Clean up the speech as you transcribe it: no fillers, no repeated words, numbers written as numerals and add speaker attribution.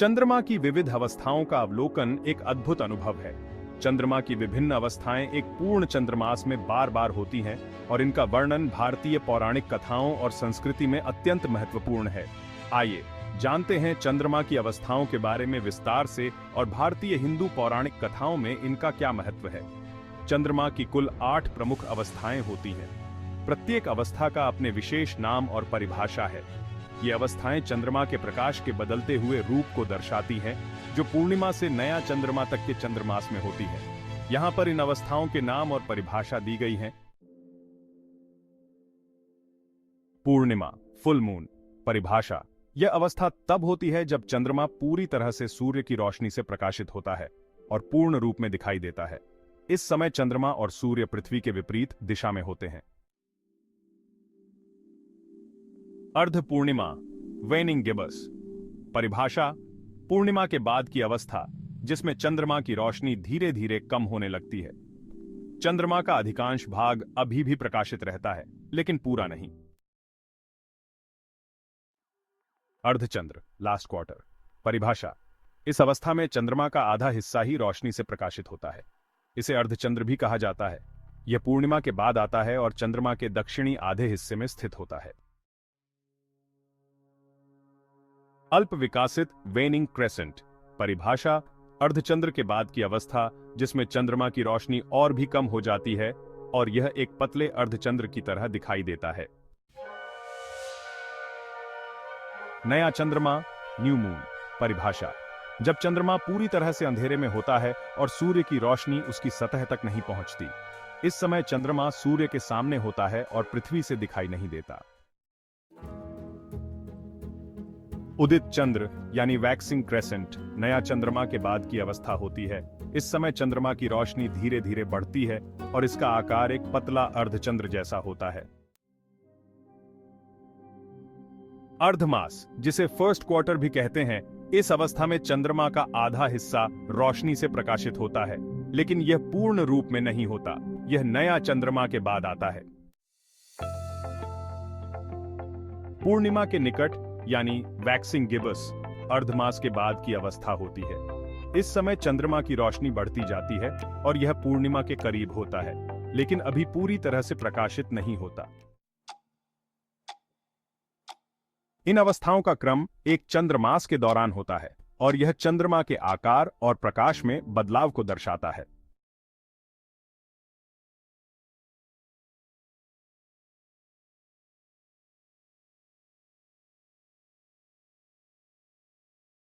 Speaker 1: चंद्रमा की विविध अवस्थाओं का अवलोकन एक अद्भुत अनुभव है। चंद्रमा की विभिन्न अवस्थाएं एक पूर्ण चंद्रमास में बार बार होती हैं और इनका वर्णन भारतीय पौराणिक कथाओं और संस्कृति में अत्यंत महत्वपूर्ण है। आइए जानते हैं चंद्रमा की अवस्थाओं के बारे में विस्तार से और भारतीय हिंदू पौराणिक कथाओं में इनका क्या महत्व है। चंद्रमा की कुल 8 प्रमुख अवस्थाएं होती हैं। प्रत्येक अवस्था का अपने विशेष नाम और परिभाषा है। ये अवस्थाएं चंद्रमा के प्रकाश के बदलते हुए रूप को दर्शाती हैं, जो पूर्णिमा से नया चंद्रमा तक के चंद्रमास में होती है। यहाँ पर इन अवस्थाओं के नाम और परिभाषा दी गई है। पूर्णिमा, फुल मून। परिभाषा: यह अवस्था तब होती है जब चंद्रमा पूरी तरह से सूर्य की रोशनी से प्रकाशित होता है और पूर्ण रूप में दिखाई देता है। इस समय चंद्रमा और सूर्य पृथ्वी के विपरीत दिशा में होते हैं। अर्ध पूर्णिमा, वेनिंग गिबस। परिभाषा: पूर्णिमा के बाद की अवस्था जिसमें चंद्रमा की रोशनी धीरे धीरे कम होने लगती है। चंद्रमा का अधिकांश भाग अभी भी प्रकाशित रहता है, लेकिन पूरा नहीं। अर्धचंद्र, लास्ट क्वार्टर। परिभाषा: इस अवस्था में चंद्रमा का आधा हिस्सा ही रोशनी से प्रकाशित होता है। इसे अर्धचंद्र भी कहा जाता है। यह पूर्णिमा के बाद आता है और चंद्रमा के दक्षिणी आधे हिस्से में स्थित होता है। अल्प विकासित, वेनिंग क्रेसेंट। परिभाषा: अर्धचंद्र के बाद की अवस्था जिसमें चंद्रमा की रोशनी और भी कम हो जाती है और यह एक पतले अर्धचंद्र की तरह दिखाई देता है। नया चंद्रमा, न्यू मून। परिभाषा: जब चंद्रमा पूरी तरह से अंधेरे में होता है और सूर्य की रोशनी उसकी सतह तक नहीं पहुंचती। इस समय चंद्रमा सूर्य के सामने होता है और पृथ्वी से दिखाई नहीं देता। उदित चंद्र यानी वैक्सिंग क्रेसेंट नया चंद्रमा के बाद की अवस्था होती है। इस समय चंद्रमा की रोशनी धीरे धीरे बढ़ती है और इसका आकार एक पतला अर्धचंद्र जैसा होता है। अर्धमास, जिसे फर्स्ट क्वार्टर भी कहते हैं, इस अवस्था में चंद्रमा का आधा हिस्सा रोशनी से प्रकाशित होता है, लेकिन यह पूर्ण रूप में नहीं होता। यह नया चंद्रमा के बाद आता है। पूर्णिमा के निकट यानी वैक्सिंग गिबस अर्धमास के बाद की अवस्था होती है। इस समय चंद्रमा की रोशनी बढ़ती जाती है और यह पूर्णिमा के करीब होता है, लेकिन अभी पूरी तरह से प्रकाशित नहीं होता। इन अवस्थाओं का क्रम एक चंद्रमास के दौरान होता है और यह चंद्रमा के आकार और प्रकाश में बदलाव को दर्शाता है।